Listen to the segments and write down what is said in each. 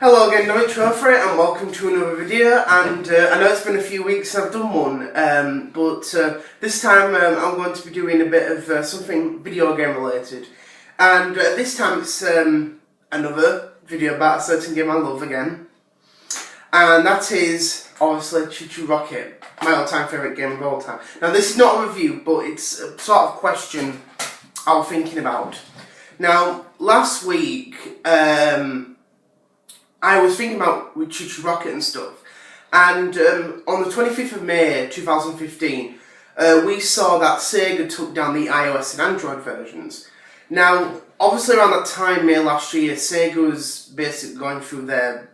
Hello again, Trophy, and welcome to another video. And I know it's been a few weeks since I've done one, but this time I'm going to be doing a bit of something video game related. And this time it's another video about a certain game I love again, and that is obviously ChuChu Rocket, my all-time favourite game of all time. Now this is not a review, but it's a sort of question I was thinking about. Now last week, I was thinking about with ChuChu Rocket and stuff, and on the 25th of May 2015, we saw that Sega took down the iOS and Android versions. Now, obviously around that time, May last year, Sega was basically going through their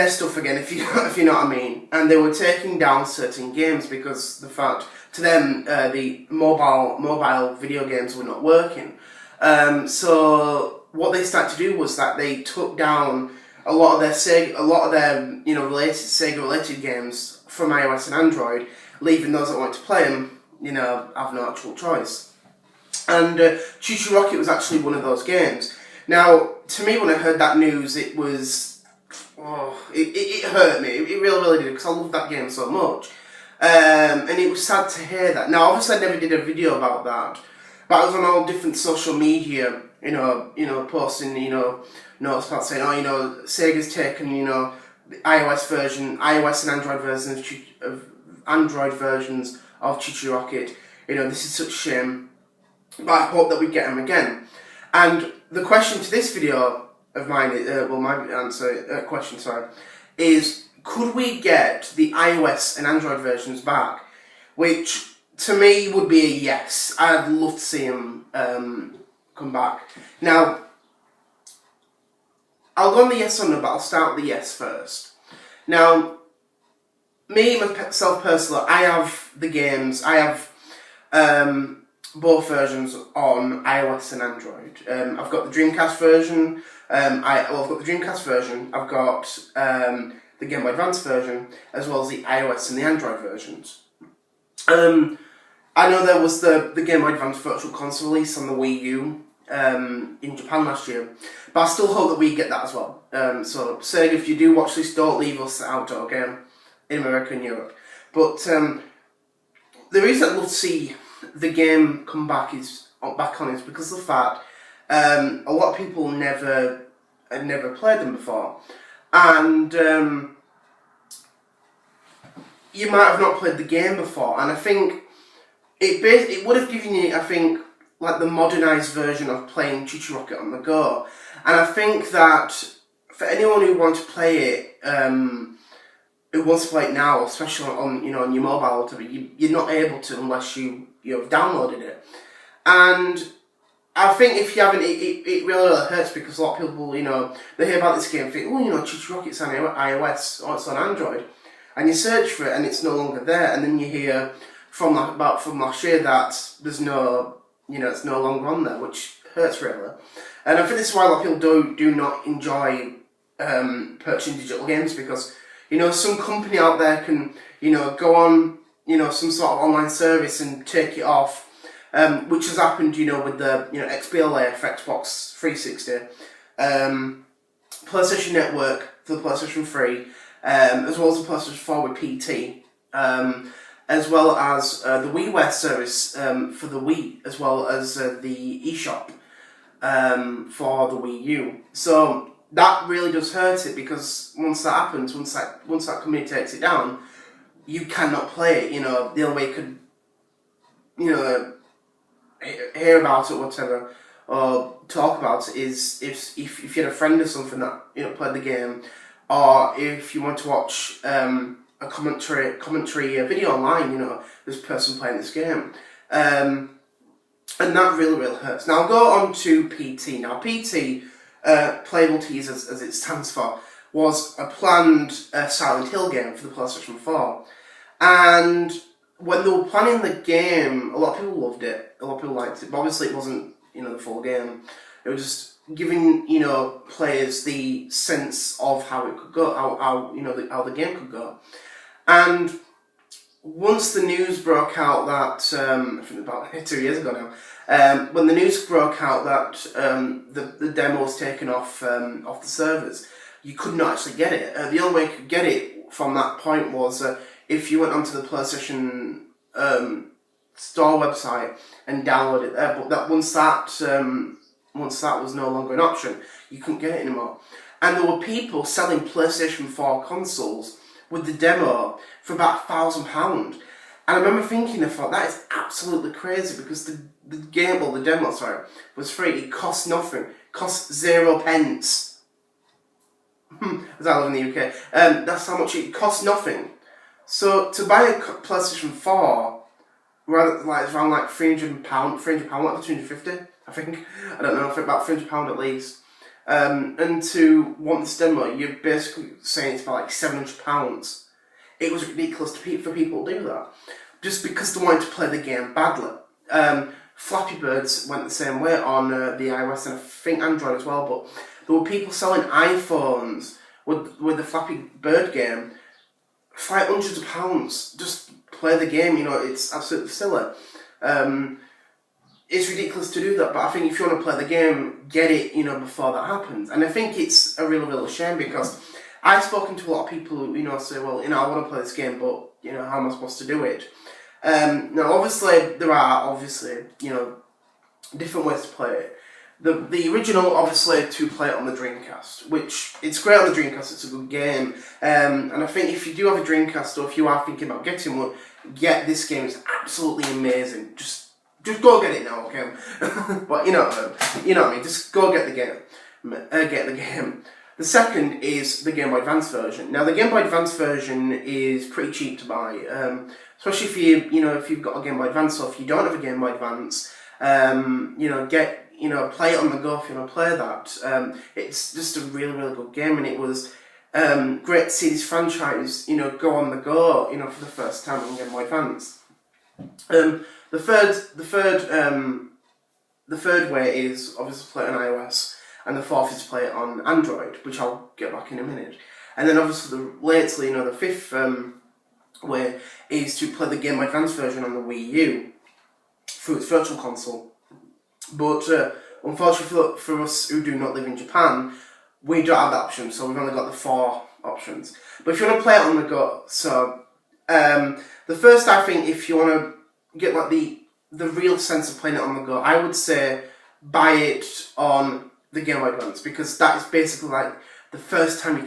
stuff again, if you know what I mean, and they were taking down certain games because the fact, to them, the mobile video games were not working. So what they started to do was that they took down a lot of their related Sega-related games from iOS and Android, leaving those that wanted to play them, have no actual choice. And ChuChu Rocket was actually one of those games. Now, to me, when I heard that news, it was, it hurt me. It really, really did, because I loved that game so much. And it was sad to hear that. Now, obviously, I never did a video about that, but I was on all different social media, posting, notes about saying, Sega's taken, the iOS and Android versions of ChuChu Rocket. This is such a shame, but I hope that we get them again. And the question to this video of mine, is could we get the iOS and Android versions back? Which, to me, would be a yes. I'd love to see them come back. Now, I'll go on the yes or no, but I'll start with the yes first. Now, myself personally, I have the games. I have both versions on iOS and Android. I've got the Dreamcast version. I've got the Dreamcast version. I've got the Game Boy Advance version, as well as the iOS and the Android versions. I know there was the Game Boy Advance Virtual Console release on the Wii U in Japan last year, but I still hope that we get that as well. So Sega, if you do watch this, don't leave us out, okay, in America and Europe. But the reason I'd love to see the game come back on is because of the fact a lot of people had never played them before, and you might have not played the game before, and I think it would have given you, like the modernised version of playing ChuChu Rocket on the go. And I think that for anyone who wants to play it, now, especially on on your mobile or whatever, you're not able to unless you've downloaded it. And I think if you haven't, it really hurts, because a lot of people, they hear about this game and think, ChuChu Rocket's on iOS or it's on Android, and you search for it and it's no longer there, and then you hear from last year that there's no, it's no longer on there, which hurts really. And I think this is why a lot of people do not enjoy purchasing digital games, because some company out there can go on some sort of online service and take it off, which has happened with the XBLA for Xbox 360, PlayStation Network for the PlayStation 3, as well as the PlayStation 4 with PT. As well as the WiiWare service for the Wii, as well as the eShop for the Wii U. So that really does hurt it, because once that happens, once that company takes it down, you cannot play it. The only way you could, hear about it or whatever, or talk about it, is if you had a friend or something that played the game, or if you want to watch a commentary video online, this person playing this game, and that really, really hurts. Now I'll go on to PT. Now PT, Playable Tease as it stands for, was a planned Silent Hill game for the PlayStation 4, and when they were planning the game, a lot of people loved it, a lot of people liked it, but obviously it wasn't the full game. It was just giving players the sense of how it could go, how the game could go. And once the news broke out that, I think about 2 years ago now, when the news broke out that the demo was taken off the servers, you could not actually get it. The only way you could get it from that point was if you went onto the PlayStation store website and downloaded it there. But that once that was no longer an option, you couldn't get it anymore. And there were people selling PlayStation 4 consoles with the demo for about £1,000. And I remember thinking, I thought, that is absolutely crazy, because the game, or the demo, sorry, was free. It cost nothing. It cost 0 pence. As I live in the UK. That's how much it cost, nothing. So to buy a PlayStation 4, it's around like £300, whatever, 250, I think. I don't know, I think about £300 at least. And to want this demo, you're basically saying it's about like £700. It was ridiculous for people to do that, just because they wanted to play the game badly. Flappy Birds went the same way on the iOS and I think Android as well, but there were people selling iPhones with the Flappy Bird game for like hundreds of pounds. Just play the game, you know, it's absolutely silly. It's ridiculous to do that, but I think if you want to play the game, get it, you know, before that happens. And I think it's a real shame, because I've spoken to a lot of people who, you know, say, well, you know, I want to play this game, but, you know, how am I supposed to do it? Now, obviously, there are, you know, different ways to play it. The original, obviously, to play it on the Dreamcast, which, it's great on the Dreamcast, it's a good game. And I think if you do have a Dreamcast, or if you are thinking about getting one, get this game, it's absolutely amazing. Just go get it now, okay? But you know what I mean. Just go get the game. The second is the Game Boy Advance version. Now, the Game Boy Advance version is pretty cheap to buy, especially if you've got a Game Boy Advance, or if you don't have a Game Boy Advance, play it on the go if you want to play that. It's just a really good game, and it was great to see this franchise, you know, go on the go, you know, for the first time on Game Boy Advance. The third way is obviously play it on iOS, and the fourth is play it on Android, which I'll get back in a minute. And then obviously the fifth way is to play the Game Boy Advance version on the Wii U through its virtual console. But unfortunately for us who do not live in Japan, we don't have that option, so we've only got the 4 options. But if you want to play it on the go, so the first, I think, if you want to get like the real sense of playing it on the go, I would say buy it on the Game Boy Advance, because that is basically like the first time you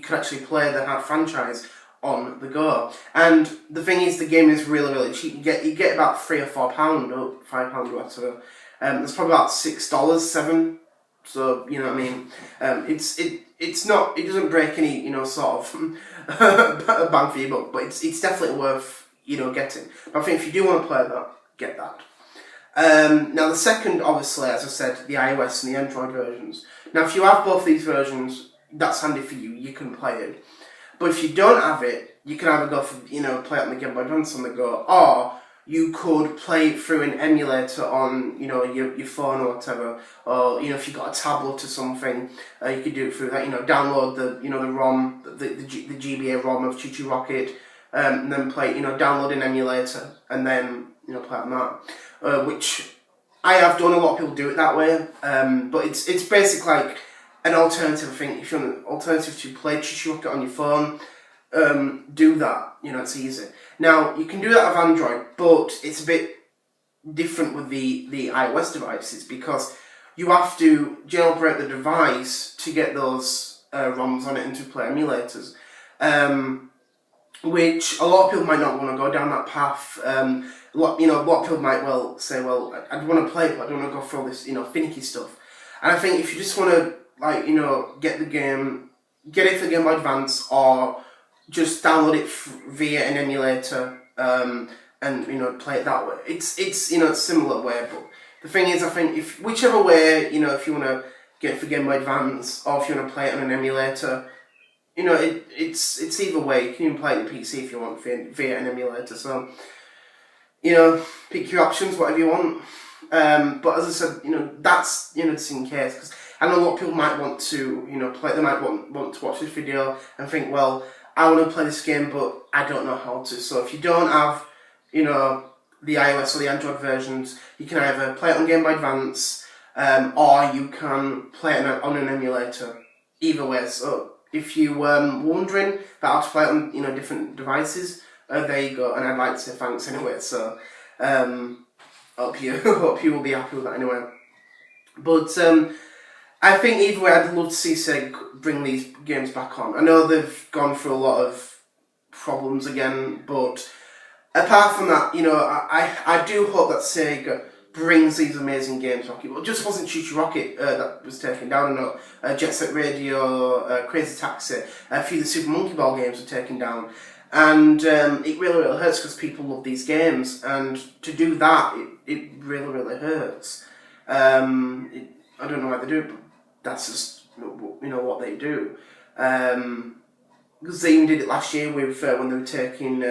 could actually play the franchise on the go. And the thing is, the game is really cheap. You get about £3 or £4 or £5 or whatever. It's probably about $6, $7. So you know what I mean. It's not. It doesn't break any, you know, sort of bank for you, but it's definitely worth, you know, getting. But I think if you do want to play that, get that. Now the second, obviously, as I said, the iOS and the Android versions. Now if you have both these versions, that's handy for you. You can play it. But if you don't have it, you can either go for, you know, play it on the Game Boy Advance on the go, or you could play it through an emulator on, you know, your phone or whatever, or, you know, if you've got a tablet or something, you could do it through that. You know, download the ROM, the GBA ROM of ChuChu Rocket, and then play, you know, download an emulator, and then, you know, play it on that. Which I have done. A lot of people do it that way, but it's basically like an alternative. I think if you want an alternative to play ChuChu Rocket on your phone, do that. You know, it's easy. Now you can do that with Android, but it's a bit different with the iOS devices, because you have to jailbreak the device to get those ROMs on it and to play emulators. Which a lot of people might not want to go down that path. A lot of people might well say, well, I'd want to play it, but I don't want to go through all this, you know, finicky stuff. And I think if you just want to, like, you know, get the game, get it for the Game Boy Advance, or just download it via an emulator, and, you know, play it that way. It's you know, it's a similar way, but the thing is, I think if whichever way, you know, if you want to get it for Game Boy Advance, or if you want to play it on an emulator, you know, it's either way. You can even play it on your PC if you want via an emulator. So, you know, pick your options, whatever you want. But as I said, you know, that's, you know, just in case, because I know a lot of people might want to, you know, play. They might want to watch this video and think, well, I want to play this game, but I don't know how to. So if you don't have, you know, the iOS or the Android versions, you can either play it on Game Boy Advance, or you can play it on an emulator. Either way. So if you were wondering about how to play it on, you know, different devices, there you go. And I'd like to say thanks anyway. So hope you will be happy with that anyway. But I think either way, I'd love to see Sega bring these games back on. I know they've gone through a lot of problems again, but apart from that, you know, I do hope that Sega brings these amazing games back. It just wasn't ChuChu Rocket that was taken down. No, Jet Set Radio, Crazy Taxi, a few of the Super Monkey Ball games were taken down. And it really, really hurts because people love these games. And to do that, it really, really hurts. I don't know why they do it, but that's just, you know, what they do. Because they even did it last year with when they were taking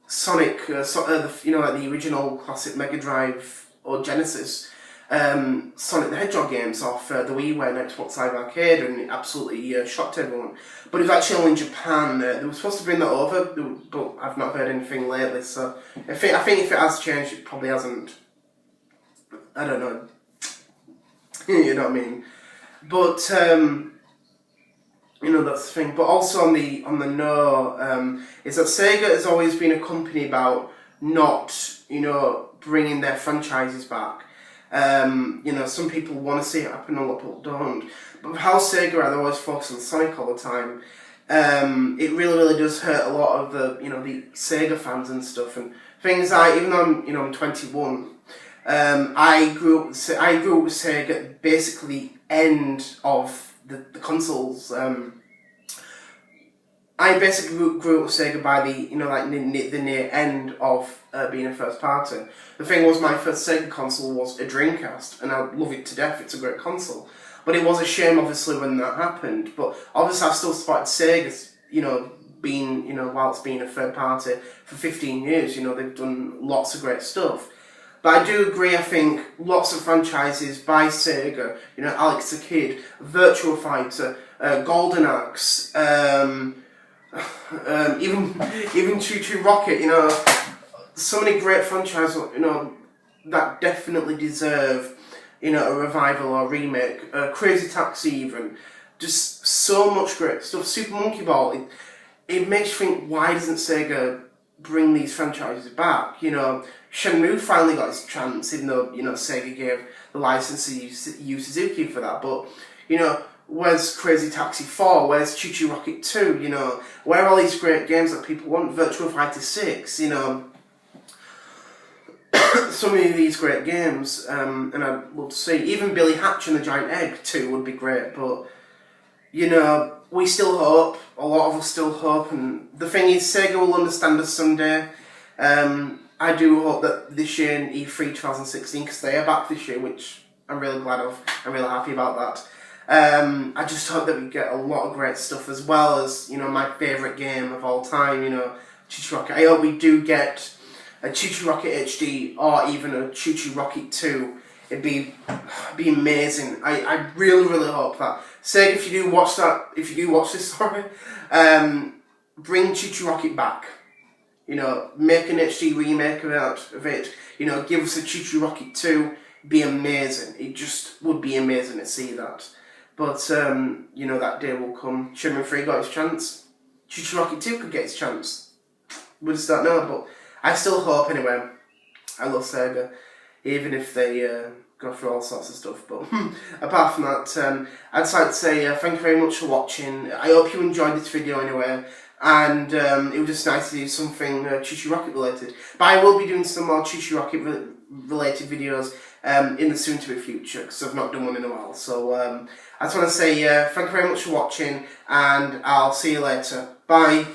Sonic, you know, like the original classic Mega Drive or Genesis, Sonic the Hedgehog games off the Wii U and Xbox Live Arcade, and it absolutely shocked everyone. But it was actually only in Japan. They were supposed to bring that over, but I've not heard anything lately. So I think if it has changed, it probably hasn't. I don't know. You know what I mean? But you know, that's the thing. But also on the no, is that Sega has always been a company about not, you know, bringing their franchises back. You know, some people want to see it happen, a lot of people don't. But with how Sega are, they always focus on Sonic all the time. It really, really does hurt a lot of the, you know, the Sega fans and stuff. And things like, even though I'm 21, I grew up with Sega basically end of the consoles. I basically grew up with Sega by the, you know, like the near end of being a first party. The thing was, my first Sega console was a Dreamcast, and I love it to death. It's a great console. But it was a shame, obviously, when that happened. But obviously, I've still supported Sega, you know, being, you know, whilst being a third party for 15 years. You know, they've done lots of great stuff. But I do agree, I think lots of franchises by Sega, you know, Alex the Kid, Virtua Fighter, Golden Axe, even ChuChu Rocket, you know, so many great franchises, you know, that definitely deserve, you know, a revival or remake. Crazy Taxi even, just so much great stuff. Super Monkey Ball, it makes you think, why doesn't Sega bring these franchises back? You know, Shenmue finally got his chance, even though, you know, Sega gave the license to Yu Suzuki for that. But, you know, where's Crazy Taxi 4? Where's ChuChu Rocket 2? You know, where are all these great games that people want? Virtua Fighter 6, you know. So many of these great games, and I'd love to see. Even Billy Hatch and the Giant Egg 2 would be great, but, you know, we still hope. A lot of us still hope, and the thing is, Sega will understand us someday. I do hope that this year in E3 2016, because they are back this year, which I'm really glad of. I'm really happy about that. I just hope that we get a lot of great stuff, as well as, you know, my favourite game of all time, you know, ChuChu Rocket. I hope we do get a ChuChu Rocket HD or even a ChuChu Rocket 2. It'd be amazing. I really, really hope that. Sega, if you do watch this, sorry, bring ChuChu Rocket back. You know, make an HD remake of it. You know, give us a ChuChu Rocket 2. It'd be amazing. It just would be amazing to see that. But, you know, that day will come. Shenmue 3 got his chance. ChuChu Rocket 2 could get his chance. We just don't know, but I still hope anyway. I love Sega, even if they go through all sorts of stuff. But apart from that, I'd just like to say thank you very much for watching. I hope you enjoyed this video anyway. And it was just nice to do something ChuChu Rocket related. But I will be doing some more ChuChu Rocket related videos in the soon to be future, because I've not done one in a while. So I just want to say thank you very much for watching, and I'll see you later. Bye.